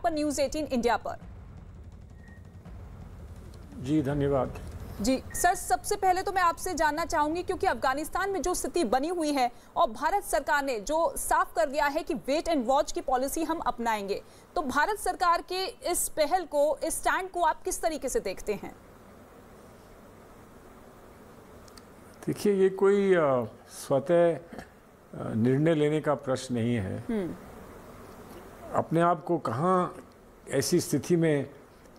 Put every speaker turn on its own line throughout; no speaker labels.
पर news 18 India पर।
जी धन्यवाद।
जी सर, सबसे पहले तो मैं आपसे जानना चाहूंगी, क्योंकि अफगानिस्तान में जो स्थिति बनी हुई है और भारत सरकार ने जो साफ कर दिया है कि वेट एंड वॉच की पॉलिसी हम अपनाएंगे, तो भारत सरकार के इस पहल को, इस स्टैंड को आप किस तरीके से देखते हैं?
देखिए, ये कोई स्वतः निर्णय लेने का प्रश्न नहीं है। अपने आप को कहाँ ऐसी स्थिति में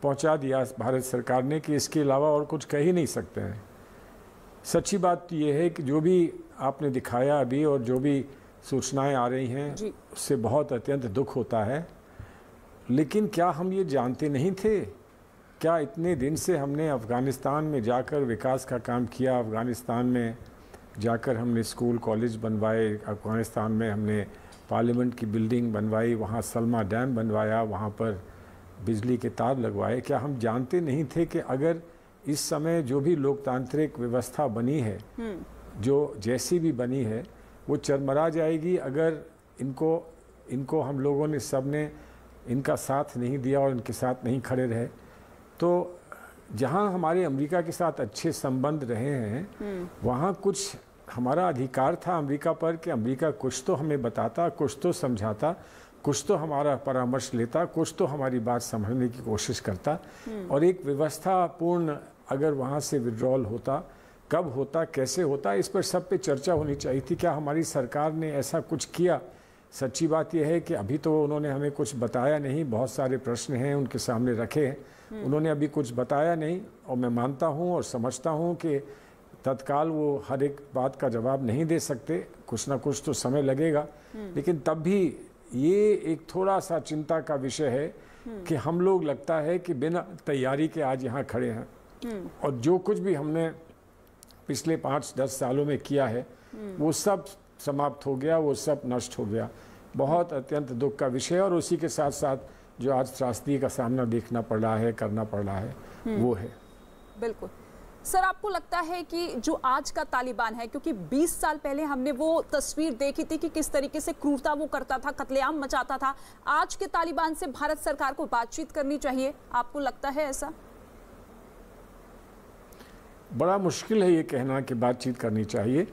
पहुंचा दिया भारत सरकार ने कि इसके अलावा और कुछ कह ही नहीं सकते हैं। सच्ची बात तो ये है कि जो भी आपने दिखाया अभी और जो भी सूचनाएं आ रही हैं उससे बहुत अत्यंत दुख होता है। लेकिन क्या हम ये जानते नहीं थे? क्या इतने दिन से हमने अफ़गानिस्तान में जाकर विकास का काम किया, अफ़गानिस्तान में जाकर हमने स्कूल कॉलेज बनवाए, अफ़गानिस्तान में हमने पार्लियामेंट की बिल्डिंग बनवाई, वहाँ सलमा डैम बनवाया, वहाँ पर बिजली के तार लगवाए। क्या हम जानते नहीं थे कि अगर इस समय जो भी लोकतांत्रिक व्यवस्था बनी है, जो जैसी भी बनी है, वो चरमरा जाएगी अगर इनको हम लोगों ने सब ने इनका साथ नहीं दिया और इनके साथ नहीं खड़े रहे। तो जहाँ हमारे अमेरिका के साथ अच्छे संबंध रहे हैं, वहाँ कुछ हमारा अधिकार था अमेरिका पर कि अमेरिका कुछ तो हमें बताता, कुछ तो समझाता, कुछ तो हमारा परामर्श लेता, कुछ तो हमारी बात समझने की कोशिश करता। और एक व्यवस्थापूर्ण अगर वहाँ से विड्रॉल होता, कब होता, कैसे होता, इस पर सब पे चर्चा होनी चाहिए थी। क्या हमारी सरकार ने ऐसा कुछ किया? सच्ची बात यह है कि अभी तो उन्होंने हमें कुछ बताया नहीं। बहुत सारे प्रश्न हैं उनके सामने रखे हैं, उन्होंने अभी कुछ बताया नहीं। और मैं मानता हूँ और समझता हूँ कि तत्काल वो हर एक बात का जवाब नहीं दे सकते, कुछ ना कुछ तो समय लगेगा। लेकिन तब भी ये एक थोड़ा सा चिंता का विषय है कि हम लोग लगता है कि बिना तैयारी के आज यहाँ खड़े हैं और जो कुछ भी हमने पिछले 5-10 सालों में किया है वो सब समाप्त हो गया, वो सब नष्ट हो गया। बहुत अत्यंत दुख का विषय। और उसी के साथ साथ जो आज त्रासदी का सामना देखना पड़ रहा है, करना पड़ रहा है, वो है।
बिल्कुल सर, आपको लगता है कि जो आज का तालिबान है, क्योंकि 20 साल पहले हमने वो तस्वीर देखी थी कि किस तरीके से क्रूरता वो करता था, कत्लेआम मचाता था, आज के तालिबान से भारत सरकार को बातचीत करनी चाहिए, आपको लगता है ऐसा?
बड़ा मुश्किल है ये कहना कि बातचीत करनी चाहिए।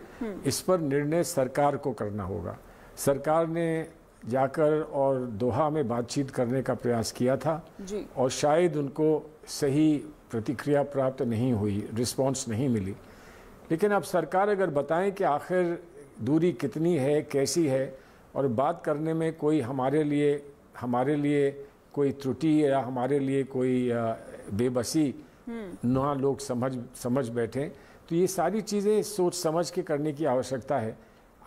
इस पर निर्णय सरकार को करना होगा। सरकार ने जाकर और दोहा में बातचीत करने का प्रयास किया था और शायद उनको सही प्रतिक्रिया प्राप्त नहीं हुई, रिस्पांस नहीं मिली। लेकिन अब सरकार अगर बताएं कि आखिर दूरी कितनी है, कैसी है, और बात करने में कोई हमारे लिए कोई त्रुटि या हमारे लिए कोई बेबसी ना लोग समझ बैठें, तो ये सारी चीज़ें सोच समझ के करने की आवश्यकता है।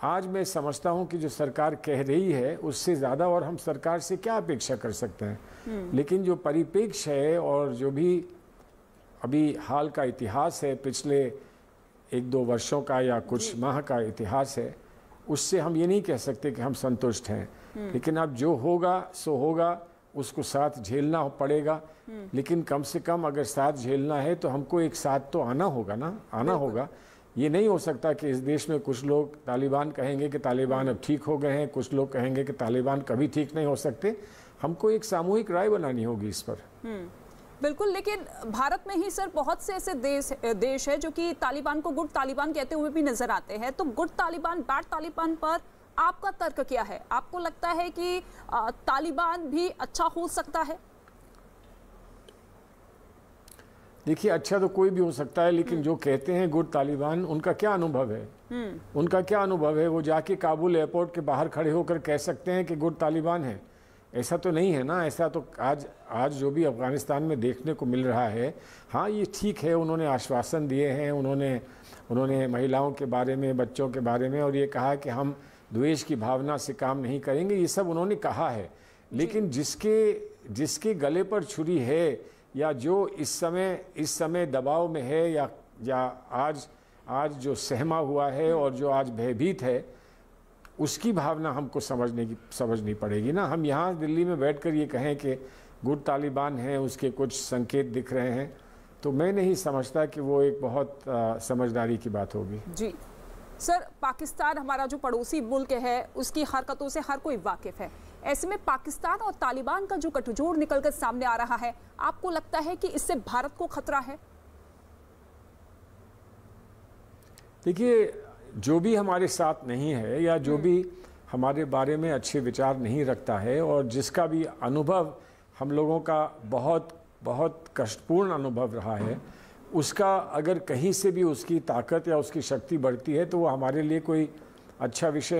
आज मैं समझता हूँ कि जो सरकार कह रही है उससे ज़्यादा और हम सरकार से क्या अपेक्षा कर सकते हैं। लेकिन जो परिप्रेक्ष्य है और जो भी अभी हाल का इतिहास है, पिछले 1-2 वर्षों का या कुछ माह का इतिहास है, उससे हम ये नहीं कह सकते कि हम संतुष्ट हैं। लेकिन अब जो होगा सो होगा, उसको साथ झेलना पड़ेगा। लेकिन कम से कम अगर साथ झेलना है तो हमको एक साथ तो आना होगा ना, आना होगा। ये नहीं हो सकता कि इस देश में कुछ लोग तालिबान कहेंगे कि तालिबान अब ठीक हो गए हैं, कुछ लोग कहेंगे कि तालिबान कभी ठीक नहीं हो सकते। हमको एक सामूहिक राय बनानी होगी इस पर।
बिल्कुल, लेकिन भारत में ही सर बहुत से ऐसे देश है जो कि तालिबान को गुड तालिबान कहते हुए भी नजर आते हैं। तो गुड तालिबान, बैड तालिबान पर आपका तर्क क्या है? आपको लगता है कि तालिबान भी अच्छा हो सकता है?
देखिए, अच्छा तो कोई भी हो सकता है, लेकिन जो कहते हैं गुड तालिबान, उनका क्या अनुभव है? उनका क्या अनुभव है? वो जाके काबुल एयरपोर्ट के बाहर खड़े होकर कह सकते हैं कि गुड तालिबान है? ऐसा तो नहीं है ना। ऐसा तो आज जो भी अफ़गानिस्तान में देखने को मिल रहा है, हाँ ये ठीक है, उन्होंने आश्वासन दिए हैं, उन्होंने महिलाओं के बारे में, बच्चों के बारे में, और ये कहा कि हम द्वेष की भावना से काम नहीं करेंगे, ये सब उन्होंने कहा है। लेकिन जिसके गले पर छुरी है या जो इस समय दबाव में है या आज जो सहमा हुआ है और जो आज भयभीत है, उसकी भावना हमको समझनी पड़ेगी ना। हम यहाँ दिल्ली में बैठकर ये कहें कि गुड तालिबान है, उसके कुछ संकेत दिख रहे हैं, तो मैं नहीं समझता कि वो एक बहुत समझदारी की बात होगी।
जी सर, पाकिस्तान हमारा जो पड़ोसी मुल्क है उसकी हरकतों से हर कोई वाकिफ है। ऐसे में पाकिस्तान और तालिबान का जो गठजोड़ निकलकर सामने आ रहा है, आपको लगता है कि इससे भारत को खतरा है?
देखिए, जो भी हमारे साथ नहीं है या जो भी हमारे बारे में अच्छे विचार नहीं रखता है और जिसका भी अनुभव हम लोगों का बहुत बहुत कष्टपूर्ण अनुभव रहा है, उसका अगर कहीं से भी उसकी ताकत या उसकी शक्ति बढ़ती है तो वो हमारे लिए कोई अच्छा विषय